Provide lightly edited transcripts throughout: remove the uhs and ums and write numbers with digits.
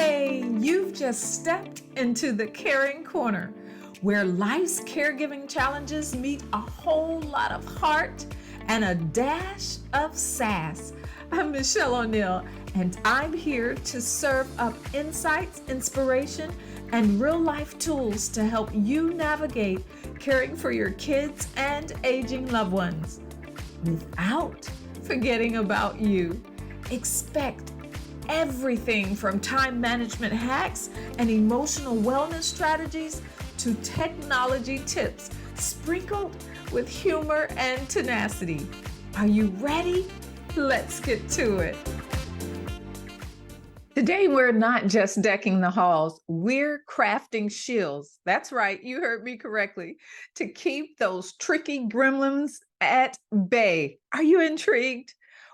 Hey, you've just stepped into the caring corner where life's caregiving challenges meet a whole lot of heart and a dash of sass. I'm Mischelle O'Neill, and I'm here to serve up insights, inspiration, and real life tools to help you navigate caring for your kids and aging loved ones without forgetting about you. Expect everything from time management hacks and emotional wellness strategies to technology tips sprinkled with humor and tenacity. Are you ready? Let's get to it. Today, we're not just decking the halls, we're crafting shields. That's right, you heard me correctly, to keep those tricky gremlins at bay. Are you intrigued?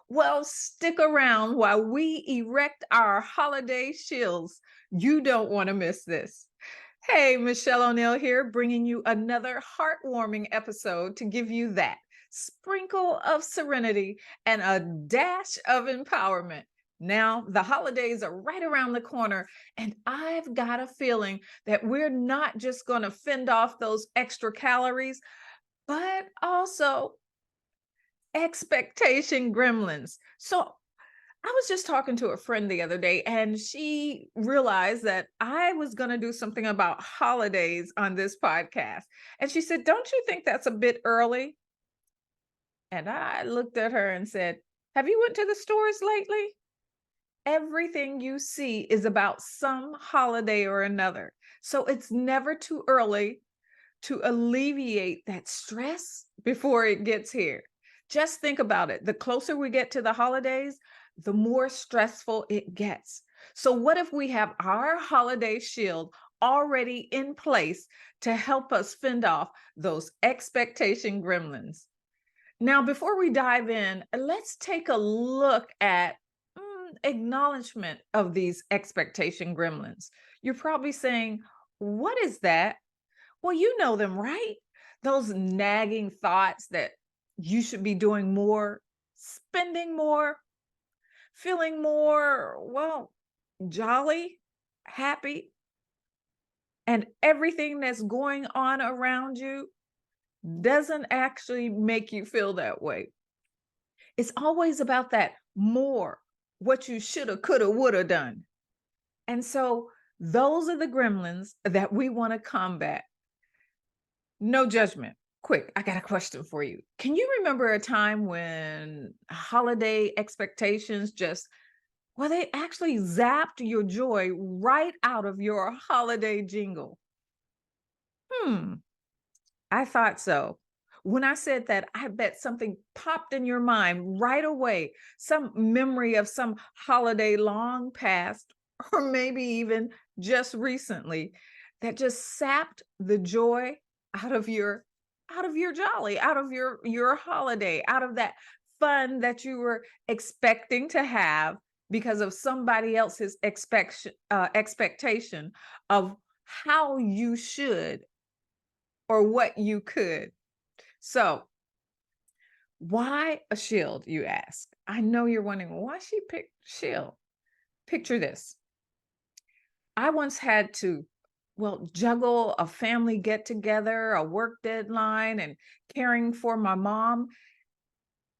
Well, stick around while we erect our holiday shields. You don't want to miss this. Hey, Mischelle O'Neill here, bringing you another heartwarming episode to give you that sprinkle of serenity and a dash of empowerment. Now, the holidays are right around the corner, and I've got a feeling that we're not just going to fend off those extra calories, but also expectation gremlins. So I was just talking to a friend the other day, and she realized that I was going to do something about holidays on this podcast. And she said, "Don't you think that's a bit early?" And I looked at her and said, "Have you went to the stores lately? Everything you see is about some holiday or another. So it's never too early to alleviate that stress before it gets here." Just think about it. The closer we get to the holidays, the more stressful it gets. So what if we have our holiday shield already in place to help us fend off those expectation gremlins? Now, before we dive in, let's take a look at acknowledgement of these expectation gremlins. You're probably saying, "What is that?" Well, you know them, right? Those nagging thoughts that you should be doing more, spending more, feeling more, well, jolly, happy, and everything that's going on around you doesn't actually make you feel that way. It's always about that more, what you shoulda, coulda, woulda done. And so those are the gremlins that we want to combat. No judgment. Quick, I got a question for you. Can you remember a time when holiday expectations just, well, they actually zapped your joy right out of your holiday jingle? Hmm, I thought so. When I said that, I bet something popped in your mind right away. Some memory of some holiday long past, or maybe even just recently, that just sapped the joy out of your jolly, out of your holiday, out of that fun that you were expecting to have because of somebody else's expectation of how you should or what you could. So, why a shield, you ask? I know you're wondering why she picked shield. Picture this. I once had to, well, juggle a family get together, a work deadline, and caring for my mom.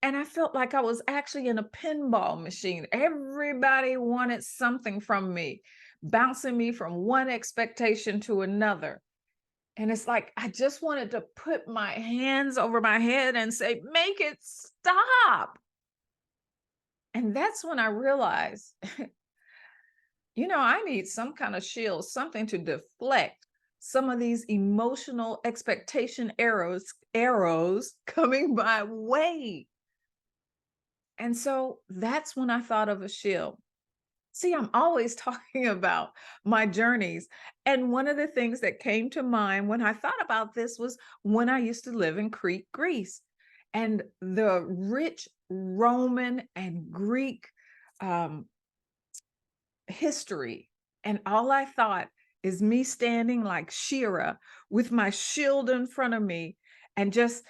And I felt like I was actually in a pinball machine. Everybody wanted something from me, bouncing me from one expectation to another. And it's like, I just wanted to put my hands over my head and say, "Make it stop." And that's when I realized, I need some kind of shield, something to deflect some of these emotional expectation arrows coming my way. And so that's when I thought of a shield. See, I'm always talking about my journeys. And one of the things that came to mind when I thought about this was when I used to live in Crete, Greece, and the rich Roman and Greek um, history. And all I thought is me standing like Shira with my shield in front of me and just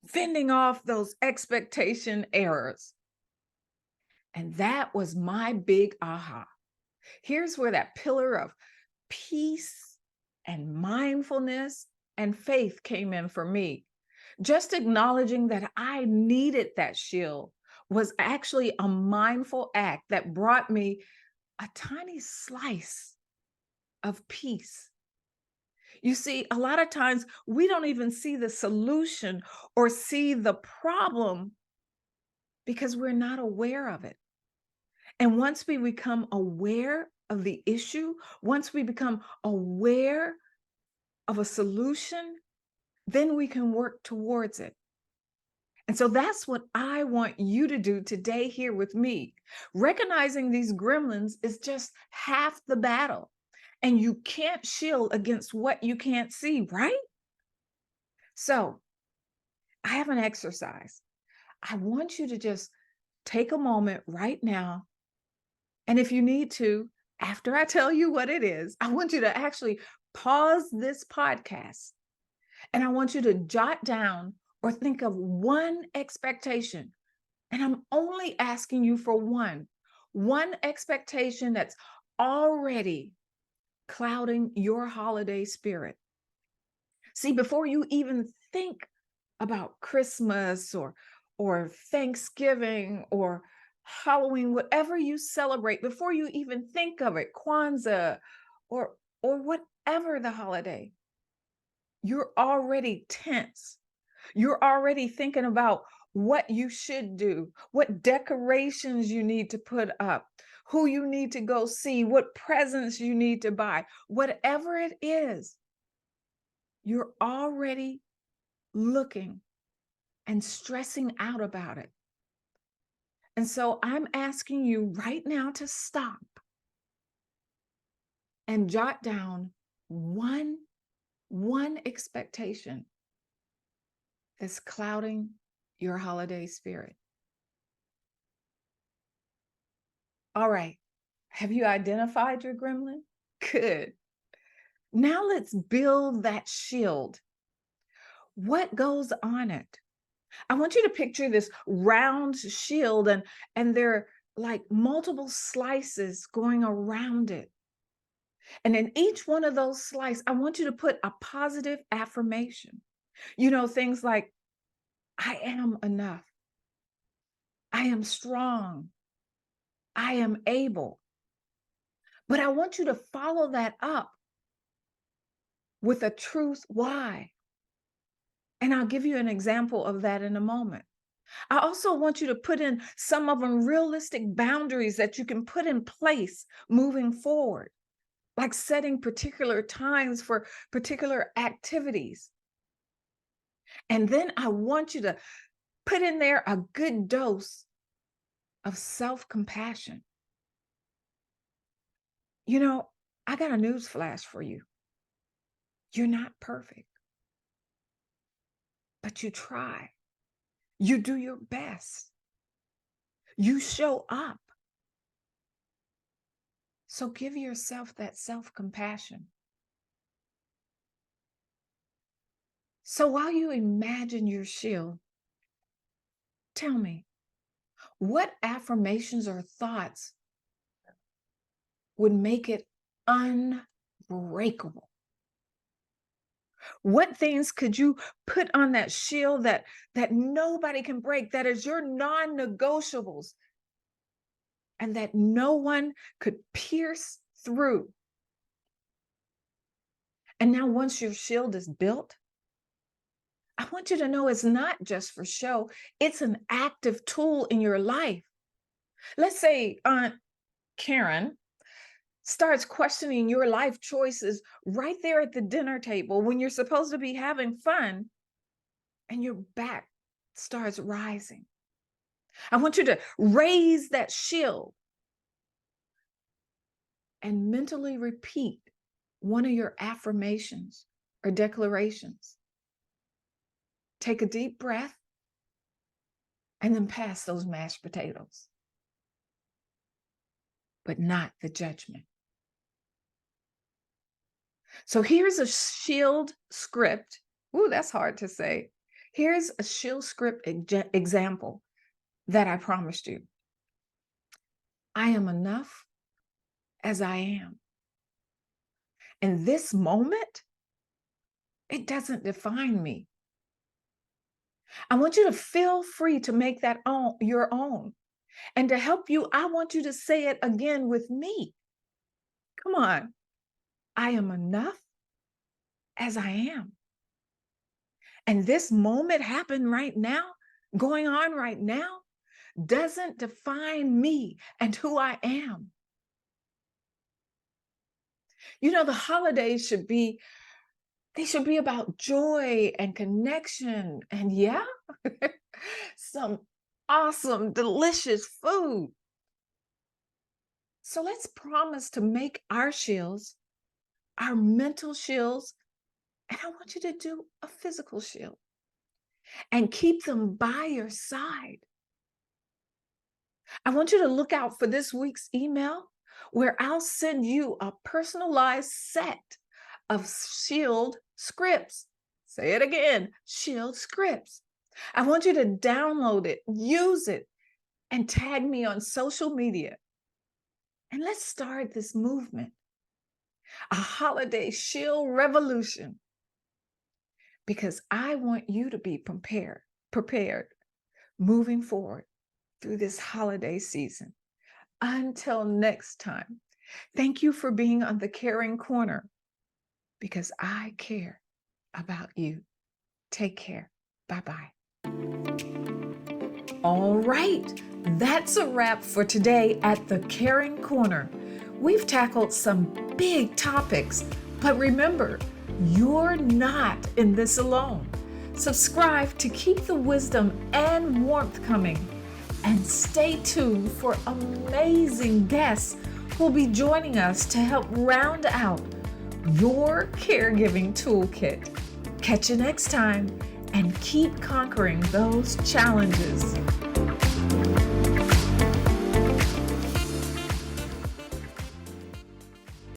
fending off those expectation errors. And that was my big aha. Here's where that pillar of peace and mindfulness and faith came in for me. Just acknowledging that I needed that shield was actually a mindful act that brought me a tiny slice of peace. You see, a lot of times we don't even see the solution or see the problem because we're not aware of it. And once we become aware of the issue, once we become aware of a solution, then we can work towards it. And so that's what I want you to do today here with me. Recognizing these gremlins is just half the battle. And you can't shield against what you can't see, right? So I have an exercise. I want you to just take a moment right now. And if you need to, after I tell you what it is, I want you to actually pause this podcast and I want you to jot down or think of one expectation. And I'm only asking you for one expectation that's already clouding your holiday spirit. See, before you even think about Christmas or Thanksgiving or Halloween, whatever you celebrate, before you even think of it, Kwanzaa or whatever the holiday, you're already tense. You're already thinking about what you should do, what decorations you need to put up, who you need to go see, what presents you need to buy, whatever it is, you're already looking and stressing out about it. And so I'm asking you right now to stop and jot down one expectation that's clouding your holiday spirit. All right. Have you identified your gremlin? Good. Now let's build that shield. What goes on it? I want you to picture this round shield and there are like multiple slices going around it. And in each one of those slices, I want you to put a positive affirmation. Things like, I am enough. I am strong. I am able. But I want you to follow that up with a truth why. And I'll give you an example of that in a moment. I also want you to put in some of them realistic boundaries that you can put in place moving forward, like setting particular times for particular activities. And then I want you to put in there a good dose of self-compassion. I got a news flash for you. You're not perfect, but you try. You do your best. You show up. So give yourself that self-compassion. So while you imagine your shield, tell me, what affirmations or thoughts would make it unbreakable? What things could you put on that shield that nobody can break, that is your non-negotiables, and that no one could pierce through? And now once your shield is built, I want you to know it's not just for show, it's an active tool in your life. Let's say Aunt Karen starts questioning your life choices right there at the dinner table when you're supposed to be having fun and your back starts rising. I want you to raise that shield and mentally repeat one of your affirmations or declarations. Take a deep breath and then pass those mashed potatoes, but not the judgment. So here's a shield script. Ooh, that's hard to say. Here's a shield script example that I promised you. I am enough as I am. And this moment, it doesn't define me. I want you to feel free to make that your own. And to help you, I want you to say it again with me. Come on. I am enough as I am. And this moment happened right now, going on right now, doesn't define me and who I am. You know, the holidays should be about joy and connection and some awesome, delicious food. So let's promise to make our shields, our mental shields, and I want you to do a physical shield and keep them by your side. I want you to look out for this week's email where I'll send you a personalized set of shield scripts. Say it again, shield scripts. I want you to download it, use it, and tag me on social media. And let's start this movement, a holiday shield revolution, because I want you to be prepared moving forward through this holiday season. Until next time, thank you for being on the Caring Corner, because I care about you. Take care. Bye-bye. All right, that's a wrap for today at the Caring Corner. We've tackled some big topics, but remember, you're not in this alone. Subscribe to keep the wisdom and warmth coming. And stay tuned for amazing guests who'll be joining us to help round out your caregiving toolkit. Catch you next time and keep conquering those challenges.